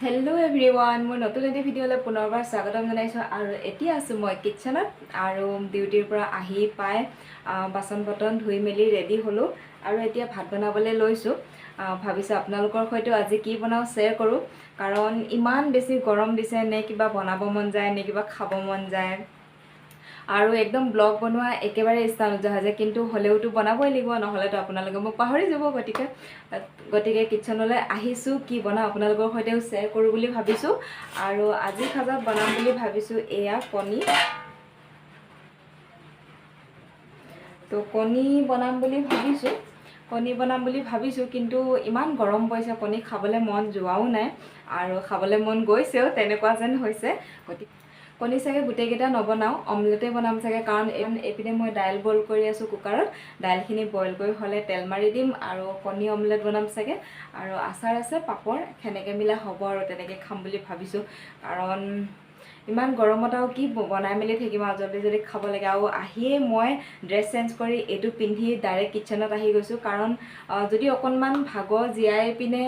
Hello everyone, মোৰ নতুন এটি ভিডিঅ'লৈ পুনৰবাৰ স্বাগতম জনাইছো আৰু এতিয়া আছো মই কিচেনত আৰু ডিউটিৰ পৰা আহি পাই বাচন বৰ্তন ধুই মেলি ৰেডি হলো আৰু এতিয়া ভাত বনাবলৈ লৈছো ভাবিছো আপোনালোকৰ সৈতে আজি কি বনাও শেয়াৰ কৰো কাৰণ ইমান বেছি গৰম দিছে নে কিবা বনাব মন যায় নে কিবা খাব মন যায় আৰু একদম ব্লগ বনোৱা একেবাৰে ইচ্ছা নোযোৱা হৈছে কিন্তু হলেওটো বনাবই লাগিব নহলেতো আপোনালোকে মোক পাহৰি যাব গতিকে কিচেনলৈ আহিছো কি বনাও আপোনালোকৰ সৈতেও শেয়াৰ কৰো বুলি ভাবিছো আৰু আজি খাজাত বনাম বুলি ভাবিছো এয়া কণী তো কণী বনাম বুলি ভাবিছো কিন্তু ইমান গৰম পৰিছে কণী খাবলৈ মন যোৱাও নাই আৰু খাবলৈ মন গৈছেও তেনেকুৱা যেন হৈছে গতিকে কণী চাগে গোটেইকেইটা নবনাও অমলেটে বনাম চাগে কাৰণ এপিনে মই দাইল বইল কৰি আছো কুকাৰত দাইলখিনি বইল কৰি হলে তেল মাৰি দিম আৰু কণী অমলেট বনাম চাগে আৰু আচাৰ আছে পাপৰ খেনেকে মিলা হ'ব আৰু তেনেকে খাম বুলি ভাবিছো কাৰণ ইমান গৰমত আৰু কি বনাই মেলি থাকিম আৰু যদি খাব লাগে আৰু আহিয়ে মই ড্ৰেছ চেঞ্জ কৰি এইটো পিন্ধি ডাইৰেক্ট কিচেনত আহি গৈছো কাৰণ যদি অকণমান ভাগৰ জীয়াই পিনে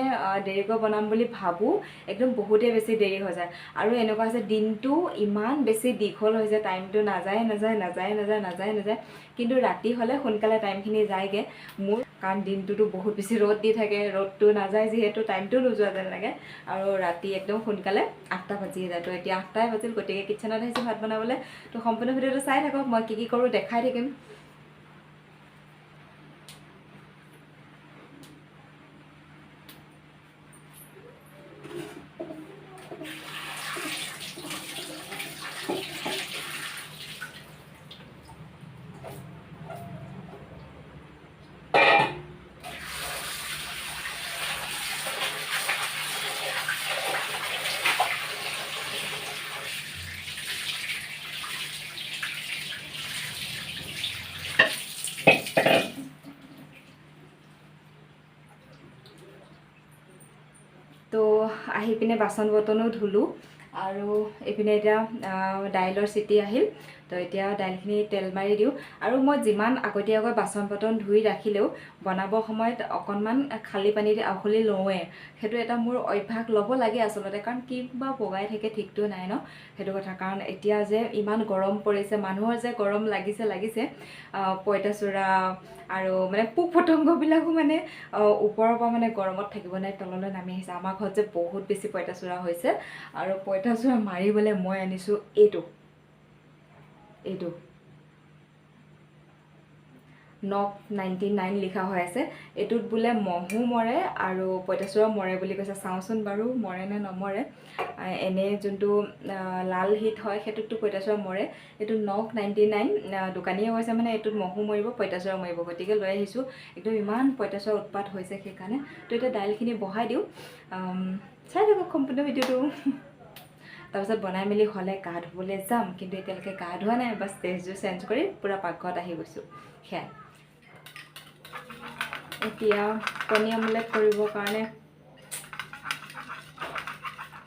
দেৰিকৈ বনাম বুলি ভাবো একদম বহুতেই বেছি দেৰি হৈ যায় আৰু এনেকুৱা হৈছে দিনটো ইমান বেছি দীঘল হৈ যায় টাইমটো নাযায় কিন্তু ৰাতি হ'লে সোনকালে টাইমখিনি যায়গে মোৰ কাৰণ দিনটোতো বহুত বেছি ৰ'দ দি থাকে ৰ'দটো নাযায় যিহেতু টাইমটো নোযোৱা যেন লাগে আৰু ৰাতি একদম সোনকালে 8টা বাজি যায় তো এতিয়া 8টাই বাজিল গতিকে কিচেনত আহিছো ভাত বনাবলৈ তো সম্পূৰ্ণ ভিডিঅ'টো চাই থাকক মই কি কৰোঁ দেখাই থাকিম তো আহি পিনে বাচন বৰ্তনো ধুলো আৰু এপিনে এতিয়া দাইলৰ চিটি আহিল তো এতিয়া দাইলখিনি তেল মাৰি দিওঁ আৰু মই যিমান আগতীয়াকৈ বাচন বৰ্তন ধুই ৰাখিলেও বনাবৰ সময়ত অকণমান খালী পানী দি আখলি লওঁৱে সেইটো এটা মোৰ অভ্যাস ল'ব লাগে আচলতে কাৰণ কি বা বগাই থাকে ঠিকটো নাই ন সেইটো কথা কাৰণ এতিয়া যে ইমান গৰম পৰিছে মানুহৰ যে গৰম লাগিছে পঁইতাচোৰা আৰু মানে পোক পতংগবিলাকো মানে ওপৰৰ পৰা মানে গৰমত থাকিব নাই তললৈ নামি আহিছে আমাৰ ঘৰত যে বহুত বেছি পঁইতাচোৰা হৈছে আৰু পঁইতাচোৰা মাৰিবলৈ মই আনিছো এইটো নক 99 লিখা হৈ আছে এটোত বোলে মহু মৰে আৰু পঁইতাচোৰা মৰে বুলি কৈছে চাওঁচোন বাৰু মৰে নে নমৰে এনে যোনটো লাল হিট হয় সেইটোততো পঁইতাচোৰা মৰে এইটো নক 99 দোকানীয়ে কৈছে মানে এইটোত মহু মৰিব পঁইতাচোৰা মৰিব গতিকে লৈ আহিছোঁ একদম ইমান পঁইতাচোৰা উৎপাত হৈছে সেইকাৰণে তো এতিয়া দাইলখিনি বহাই দিওঁ চাই থাকক সম্পূৰ্ণ ভিডিঅ'টো তাৰপিছত বনাই মেলি হ'লে গা ধুবলৈ যাম কিন্তু এতিয়ালৈকে গা ধোৱা নাই বাছ ড্ৰেছযোৰ চেঞ্জ কৰি পূৰা পাকঘৰত আহি গৈছোঁ সেয়া এতিয়া কণী অমলেট কৰিবৰ কাৰণে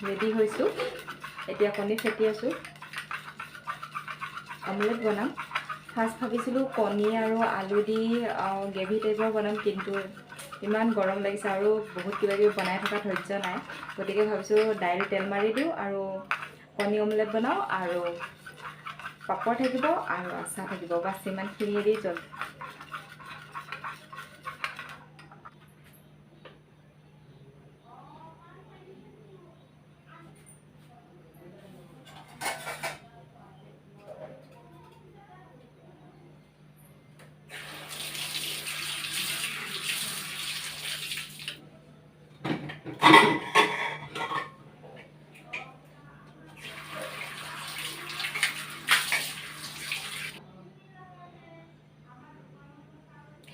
ৰেডি হৈছোঁ এতিয়া কণী ফেটি আছোঁ অমলেট বনাম ফাৰ্ষ্ট ভাবিছিলোঁ কণী আৰু আলু দি গ্ৰেভি টাইপৰ বনাম কিন্তু ইমান গৰম লাগিছে আৰু বহুত কিবাকিবি বনাই থকা ধৈৰ্য নাই গতিকে ভাবিছোঁ দাইল তেল মাৰি দিওঁ আৰু কণী অমলেট বনাওঁ আৰু পাপৰ থাকিব আৰু আচাৰ থাকিব বাছ ইমানখিনিয়ে দি জল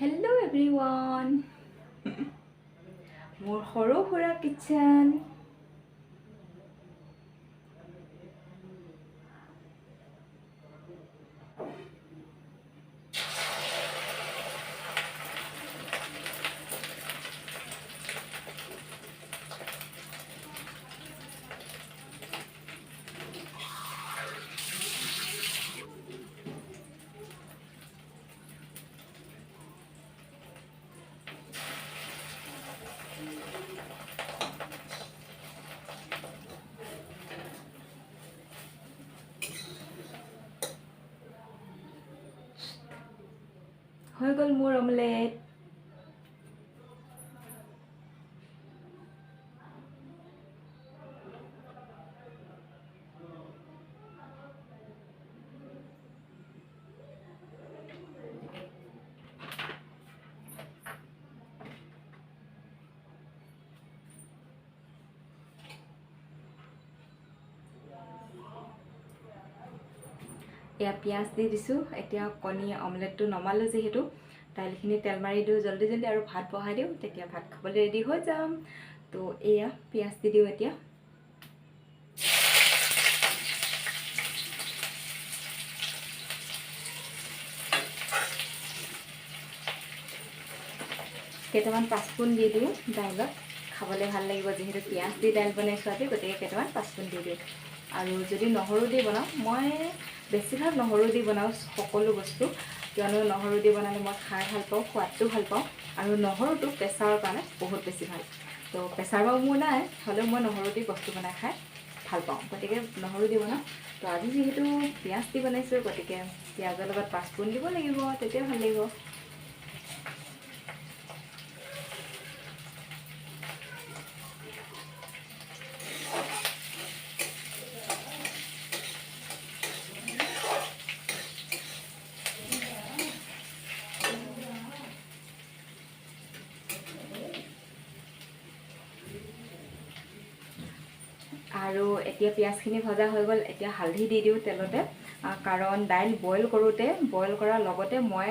Hello everyone মোৰ সৰু সুৰা কিচেন হৈ গ'ল মোৰ অমলেট। এয়া পিঁয়াজ দি দিছোঁ। এতিয়া কণী অমলেটটো নমালোঁ যিহেতু দাইলখিনি তেল মাৰি দিওঁ জল্দি জল্দি আৰু ভাত বহাই দিওঁ, তেতিয়া ভাত খাবলৈ ৰেডি হৈ যাম। তো এয়া পিঁয়াজ দি দিওঁ এতিয়া। কেইটামান পাঁচফোৰণ দি দিওঁ দাইলত, খাবলৈ ভাল লাগিব যিহেতু পিঁয়াজ দি দাইল বনাইছোঁ আজি, গতিকে কেইটামান পাঁচফোৰণ দি দিওঁ। আৰু যদি নহৰু দি বনাওঁ, মই বেছিভাগ নহৰু দি বনাওঁ সকলো বস্তু, কিয়নো নহৰু দি বনালে মই খাই ভাল পাওঁ, সোৱাদটো ভাল পাওঁ। আৰু নহৰুটো প্ৰেছাৰৰ কাৰণে বহুত বেছি ভাল। তো প্ৰেছাৰ বাৰু মোৰ নাই, হ'লেও মই নহৰু দি বস্তু বনাই খাই ভাল পাওঁ, গতিকে নহৰু দি বনাওঁ। তো আজি যিহেতু পিঁয়াজ দি বনাইছোঁ, গতিকে পিঁয়াজৰ লগত পাঁচফোৰণ দিব লাগিব, তেতিয়া ভাল লাগিব। আৰু এতিয়া পিঁয়াজখিনি ভজা হৈ গ'ল। এতিয়া হালধি দি দিওঁ তেলতে, কাৰণ দাইল বইল কৰাৰ লগতে মই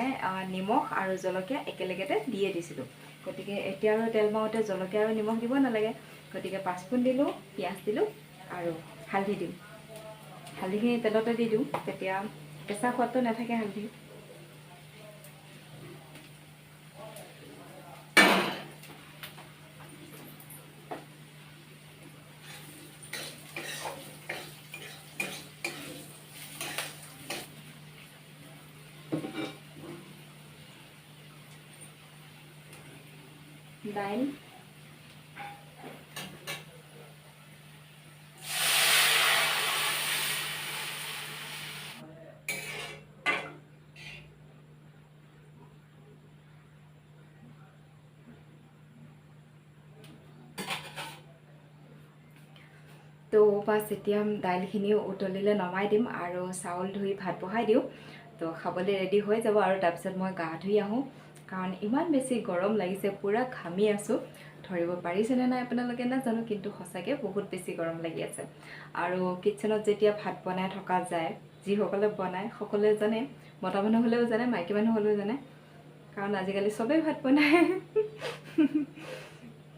নিমখ আৰু জলকীয়া একেলগতে দিয়ে দিছিলোঁ, গতিকে এতিয়া আৰু তেল মাৰোঁতে জলকীয়া আৰু নিমখ দিব নালাগে। গতিকে পাঁচফোৰণ দিলোঁ, পিঁয়াজ দিলোঁ আৰু হালধি দিওঁ। হালধিখিনি তেলতে দি দিওঁ, তেতিয়া কেঁচা সোৱাদটো নাথাকে হালধি। দাইল তো বাছ এতিয়া দাইলখিনিও উতলিলে নমাই দিম আৰু চাউল ধুই ভাত বহাই দিওঁ। তো খাবলৈ ৰেডি হৈ যাব। আৰু তাৰপিছত মই গা ধুই আহোঁ, কাৰণ ইমান বেছি গৰম লাগিছে, পূৰা ঘামি আছোঁ। ধৰিব পাৰিছেনে নাই আপোনালোকে নাজানো, কিন্তু সঁচাকৈ বহুত বেছি গৰম লাগি আছে। আৰু কিটচেনত যেতিয়া ভাত বনাই থকা যায়, যিসকলে বনায় সকলোৱে জানে, মতা মানুহ হ'লেও জানে, মাইকী মানুহ হ'লেও জানে, কাৰণ আজিকালি চবেই ভাত বনায়।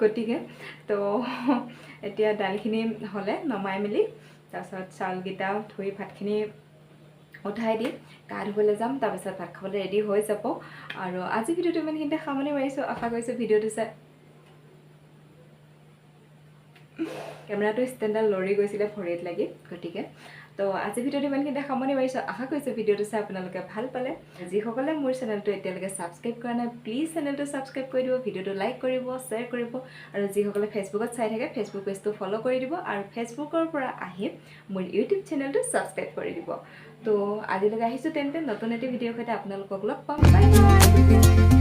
গতিকে তো এতিয়া দাইলখিনি হ'লে নমাই মেলি, তাৰপিছত চাউলকেইটা ধুই ভাতখিনি উঠাই দি গা ধুবলৈ যাম, তাৰপিছত ভাত খাবলৈ ৰেডি হৈ যাব। আৰু আজি ভিডিঅ'টো ইমানখিনিতে সামৰণি মাৰিছোঁ। আশা কৰিছোঁ ভিডিঅ'টো চাই কেমেৰাটো ষ্টেণ্ডডাল লৰি গৈছিলে ভৰিত লাগি, গতিকে তো আজি ভিডিঅ'টো ইমানখিনিতে সামৰণি মাৰিছোঁ। আশা কৰিছোঁ ভিডিঅ'টো চাই আপোনালোকে ভাল পালে। যিসকলে মোৰ চেনেলটো এতিয়ালৈকে ছাবস্ক্ৰাইব কৰা নাই, প্লিজ চেনেলটো ছাবস্ক্ৰাইব কৰি দিব, ভিডিঅ'টো লাইক কৰিব, শ্বেয়াৰ কৰিব। আৰু যিসকলে ফেচবুকত চাই থাকে, ফেচবুক পেজটো ফ'ল' কৰি দিব, আৰু ফেচবুকৰ পৰা আহি মোৰ ইউটিউব চেনেলটো ছাবস্ক্ৰাইব কৰি দিব। তো আজিলৈকে আহিছোঁ তেন্তে নতুন এটি ভিডিঅ'ৰ সৈতে আপোনালোকক লগ পাম। Bye bye.